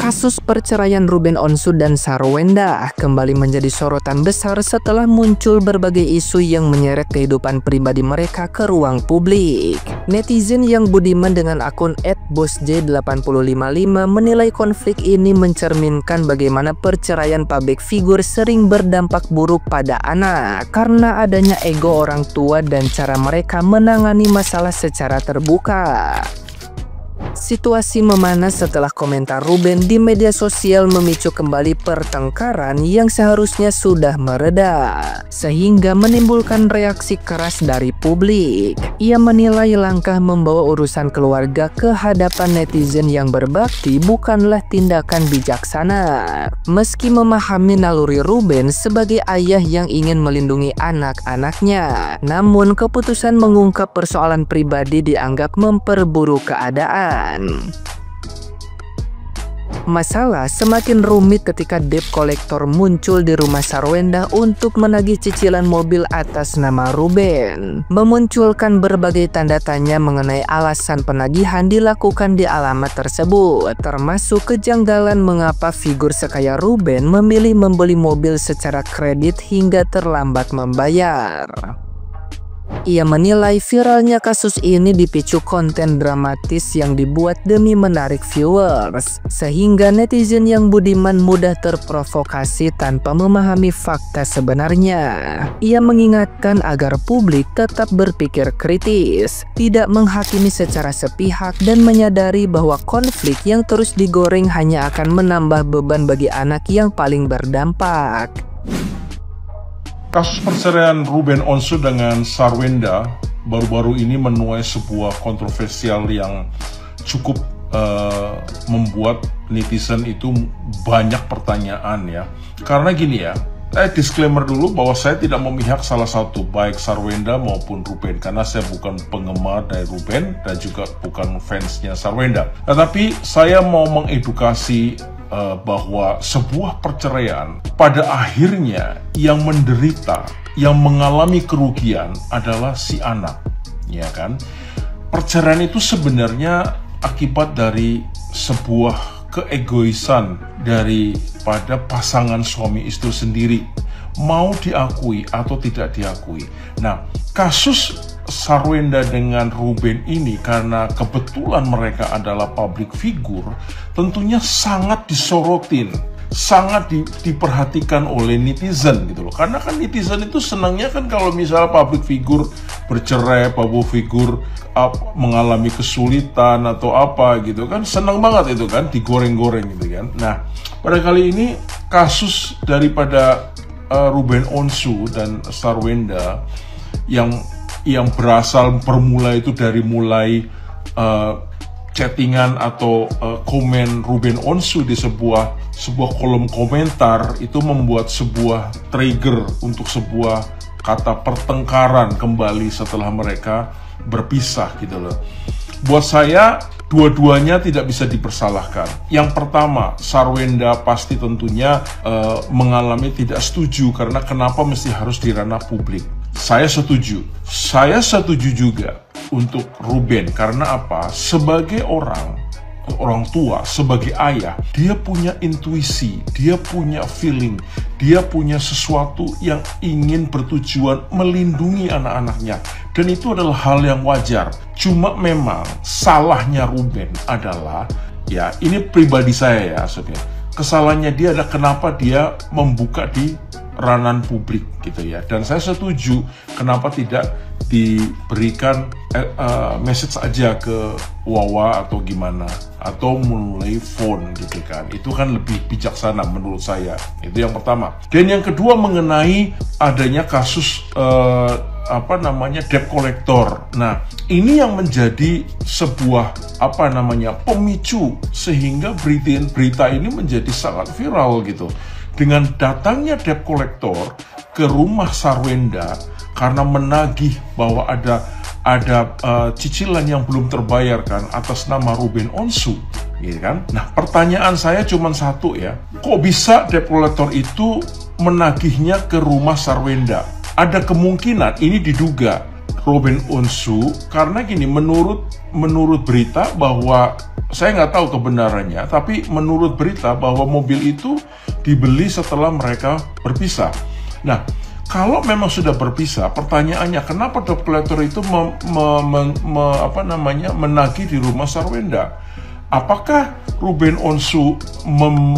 Kasus perceraian Ruben Onsu dan Sarwenda kembali menjadi sorotan besar setelah muncul berbagai isu yang menyeret kehidupan pribadi mereka ke ruang publik. Netizen yang budiman dengan akun @bosj8055 menilai konflik ini mencerminkan bagaimana perceraian publik figur sering berdampak buruk pada anak karena adanya ego orang tua dan cara mereka menangani masalah secara terbuka. Situasi memanas setelah komentar Ruben di media sosial memicu kembali pertengkaran yang seharusnya sudah mereda, sehingga menimbulkan reaksi keras dari publik. Ia menilai langkah membawa urusan keluarga ke hadapan netizen yang berbakti bukanlah tindakan bijaksana. Meski memahami naluri Ruben sebagai ayah yang ingin melindungi anak-anaknya, namun keputusan mengungkap persoalan pribadi dianggap memperburuk keadaan. Masalah semakin rumit ketika debt collector muncul di rumah Sarwenda untuk menagih cicilan mobil atas nama Ruben, memunculkan berbagai tanda tanya mengenai alasan penagihan dilakukan di alamat tersebut, termasuk kejanggalan mengapa figur sekaya Ruben memilih membeli mobil secara kredit hingga terlambat membayar. Ia menilai viralnya kasus ini dipicu konten dramatis yang dibuat demi menarik viewers, sehingga netizen yang budiman mudah terprovokasi tanpa memahami fakta sebenarnya. Ia mengingatkan agar publik tetap berpikir kritis, tidak menghakimi secara sepihak, dan menyadari bahwa konflik yang terus digoreng hanya akan menambah beban bagi anak yang paling berdampak. Kasus perceraian Ruben Onsu dengan Sarwenda baru-baru ini menuai sebuah kontroversial yang cukup membuat netizen itu banyak pertanyaan ya. Karena gini ya, disclaimer dulu bahwa saya tidak memihak salah satu, baik Sarwenda maupun Ruben, karena saya bukan penggemar dari Ruben dan juga bukan fansnya Sarwenda. Tetapi saya mau mengedukasi bahwa sebuah perceraian pada akhirnya yang menderita, yang mengalami kerugian adalah si anak, ya kan? Perceraian itu sebenarnya akibat dari sebuah keegoisan daripada pasangan suami istri sendiri, mau diakui atau tidak diakui. Nah, kasus Sarwenda dengan Ruben ini karena kebetulan mereka adalah public figure, tentunya sangat disorotin, sangat diperhatikan oleh netizen gitu loh. Karena kan netizen itu senangnya kan kalau misalnya public figure bercerai, public figure mengalami kesulitan atau apa gitu kan, senang banget itu kan, digoreng-goreng gitu kan. Nah, pada kali ini kasus daripada Ruben Onsu dan Sarwenda yang bermula itu dari mulai chattingan atau komen Ruben Onsu di sebuah kolom komentar itu membuat sebuah trigger untuk sebuah kata pertengkaran kembali setelah mereka berpisah gitu loh. Buat saya dua-duanya tidak bisa dipersalahkan. Yang pertama, Sarwenda pasti tentunya mengalami tidak setuju karena kenapa mesti harus di ranah publik. Saya setuju. Saya setuju juga untuk Ruben karena apa? Sebagai orang tua, sebagai ayah, dia punya intuisi, dia punya feeling, dia punya sesuatu yang ingin bertujuan melindungi anak-anaknya. Dan itu adalah hal yang wajar. Cuma memang salahnya Ruben adalah, ya ini pribadi saya ya maksudnya, kesalahannya dia adalah kenapa dia membuka di ranah publik gitu ya. Dan saya setuju kenapa tidak diberikan message aja ke Wawa atau gimana, atau melalui phone gitu kan. Itu kan lebih bijaksana menurut saya. Itu yang pertama. Dan yang kedua mengenai adanya kasus debt collector. Nah, ini yang menjadi sebuah pemicu sehingga berita ini menjadi sangat viral gitu. Dengan datangnya debt collector ke rumah Sarwenda karena menagih bahwa ada cicilan yang belum terbayarkan atas nama Ruben Onsu, gitu kan? Nah, pertanyaan saya cuma satu ya, kok bisa debt collector itu menagihnya ke rumah Sarwenda? Ada kemungkinan ini diduga Ruben Onsu karena gini, menurut berita bahwa saya nggak tahu kebenarannya, tapi menurut berita bahwa mobil itu dibeli setelah mereka berpisah. Nah, kalau memang sudah berpisah, pertanyaannya kenapa debt collector itu menagih di rumah Sarwenda? Apakah Ruben Onsu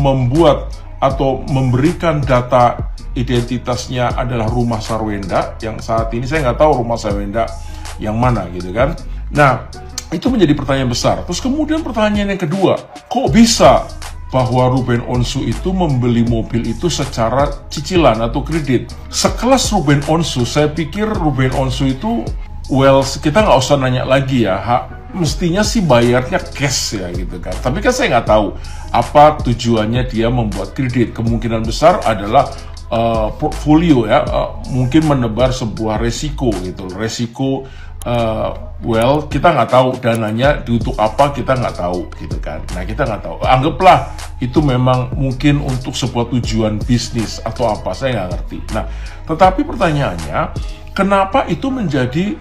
membuat atau memberikan data identitasnya adalah rumah Sarwenda yang saat ini saya nggak tahu rumah Sarwenda yang mana gitu kan? Nah, itu menjadi pertanyaan besar. Terus kemudian pertanyaan yang kedua, kok bisa bahwa Ruben Onsu itu membeli mobil itu secara cicilan atau kredit? Sekelas Ruben Onsu, saya pikir Ruben Onsu itu, well, kita nggak usah nanya lagi ya, mestinya sih bayarnya cash ya gitu kan. Tapi kan saya nggak tahu apa tujuannya dia membuat kredit. Kemungkinan besar adalah portfolio ya, mungkin menebar sebuah resiko gitu, resiko. Well, kita nggak tahu dananya untuk apa, kita nggak tahu gitu kan. Nah, kita nggak tahu. Anggaplah itu memang mungkin untuk sebuah tujuan bisnis atau apa, saya nggak ngerti. Nah, tetapi pertanyaannya, kenapa itu menjadi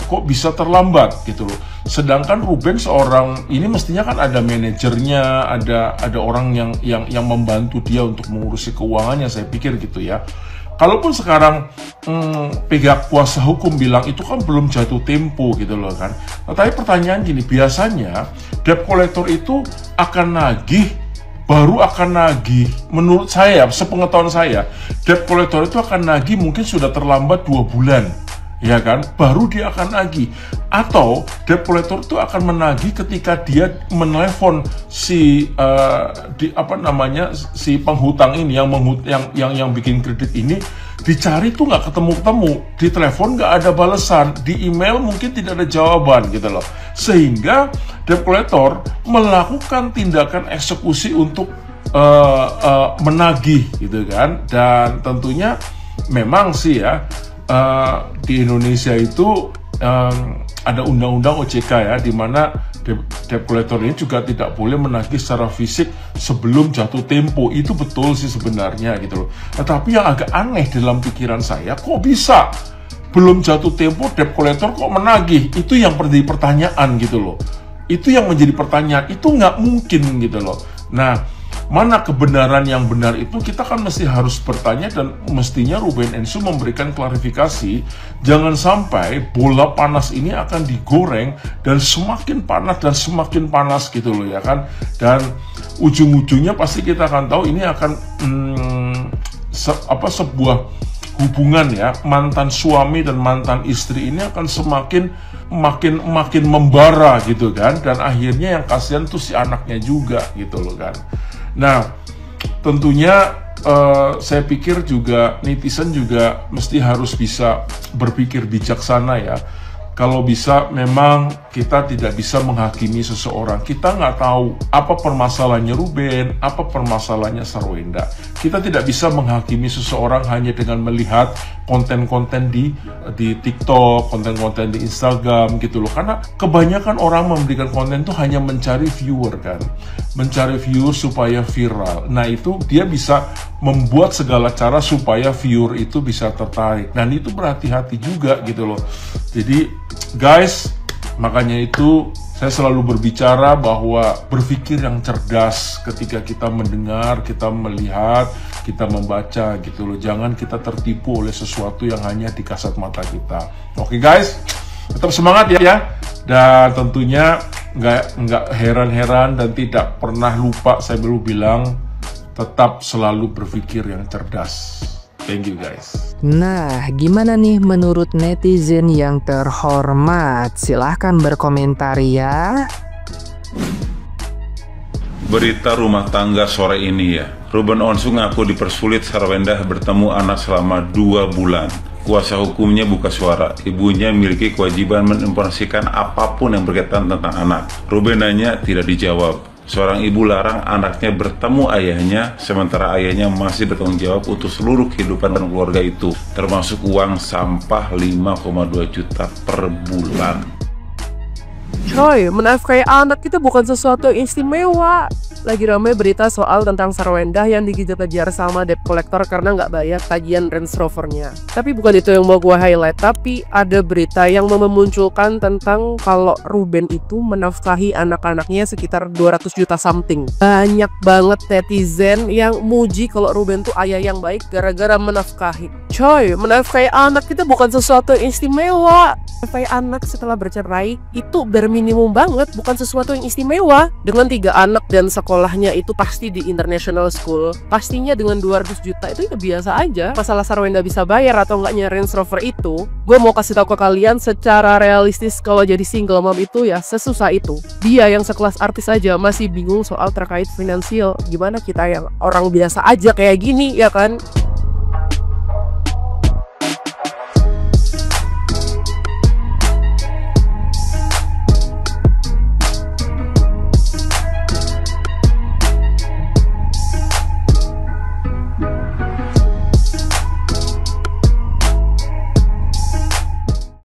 kok bisa terlambat gitu loh? Sedangkan Ruben seorang ini mestinya kan ada manajernya, ada orang yang membantu dia untuk mengurusi keuangannya, saya pikir gitu ya. Kalaupun sekarang pihak kuasa hukum bilang itu kan belum jatuh tempo gitu loh kan. Tapi pertanyaan gini, biasanya debt collector itu akan nagih, baru akan nagih. Menurut saya, sepengetahuan saya, debt collector itu akan nagih mungkin sudah terlambat 2 bulan. Ya kan, baru dia akan nagih. Atau debt collector itu akan menagih ketika dia menelepon si si penghutang ini yang bikin kredit ini, dicari tuh nggak ketemu, di telepon nggak ada balasan, di email mungkin tidak ada jawaban gitu loh, sehingga debt collector melakukan tindakan eksekusi untuk menagih gitu kan. Dan tentunya memang sih ya, di Indonesia itu ada undang-undang OJK ya, di mana debt collector ini juga tidak boleh menagih secara fisik sebelum jatuh tempo. Itu betul sih sebenarnya gitu loh. Tetapi yang agak aneh dalam pikiran saya, kok bisa belum jatuh tempo debt collector kok menagih? Itu yang menjadi pertanyaan gitu loh. Itu yang menjadi pertanyaan, itu nggak mungkin gitu loh. Nah, mana kebenaran yang benar itu kita kan mesti harus bertanya, dan mestinya Ruben Onsu memberikan klarifikasi. Jangan sampai bola panas ini akan digoreng dan semakin panas gitu loh ya kan. Dan ujung-ujungnya pasti kita akan tahu ini akan sebuah hubungan ya, mantan suami dan mantan istri ini akan makin membara gitu kan. Dan akhirnya yang kasihan tuh si anaknya juga gitu loh kan. Nah, tentunya saya pikir juga netizen juga mesti harus bisa berpikir bijaksana ya. Kalau bisa memang kita tidak bisa menghakimi seseorang. Kita nggak tahu apa permasalahannya Ruben, apa permasalahannya Sarwenda. Kita tidak bisa menghakimi seseorang hanya dengan melihat konten-konten di TikTok, konten-konten di Instagram gitu loh. Karena kebanyakan orang memberikan konten itu hanya mencari viewer kan. Mencari viewer supaya viral. Nah, itu dia bisa membuat segala cara supaya viewer itu bisa tertarik. Dan itu berhati-hati juga gitu loh. Jadi guys, makanya itu saya selalu berbicara bahwa berpikir yang cerdas ketika kita mendengar, kita melihat, kita membaca gitu loh. Jangan kita tertipu oleh sesuatu yang hanya di kasat mata kita. Oke guys, tetap semangat ya. Dan tentunya nggak heran-heran dan tidak pernah lupa saya belum bilang, tetap selalu berpikir yang cerdas. Thank you guys. Nah, gimana nih menurut netizen yang terhormat? Silahkan berkomentar ya. Berita rumah tangga sore ini ya. Ruben Onsu ngaku dipersulit Sarwenda bertemu anak selama 2 bulan. Kuasa hukumnya buka suara. Ibunya memiliki kewajiban menginformasikan apapun yang berkaitan tentang anak. Ruben nanya, tidak dijawab. Seorang ibu larang anaknya bertemu ayahnya, sementara ayahnya masih bertanggung jawab untuk seluruh kehidupan dan keluarga itu, termasuk uang sampah 5,2 juta per bulan. Coy, menafkahi anak itu bukan sesuatu yang istimewa. Lagi ramai berita soal tentang Sarwenda yang dikejar-kejar sama debt collector karena nggak bayar tagihan Range Rover-nya. Tapi bukan itu yang mau gue highlight, tapi ada berita yang memunculkan tentang kalau Ruben itu menafkahi anak-anaknya sekitar 200 juta something. Banyak banget netizen yang muji kalau Ruben tuh ayah yang baik gara-gara menafkahi. Coy, menafkahi anak itu bukan sesuatu yang istimewa. Menafkahi anak setelah bercerai itu bare minimum banget, bukan sesuatu yang istimewa. Dengan 3 anak dan sekolahnya itu pasti di international school, pastinya dengan 200 juta itu ya biasa aja. Masalah Sarwenda bisa bayar atau enggaknya Range Rover itu, gue mau kasih tahu ke kalian secara realistis, kalau jadi single mom itu ya sesusah itu. Dia yang sekelas artis aja masih bingung soal terkait finansial, gimana kita yang orang biasa aja kayak gini, ya kan?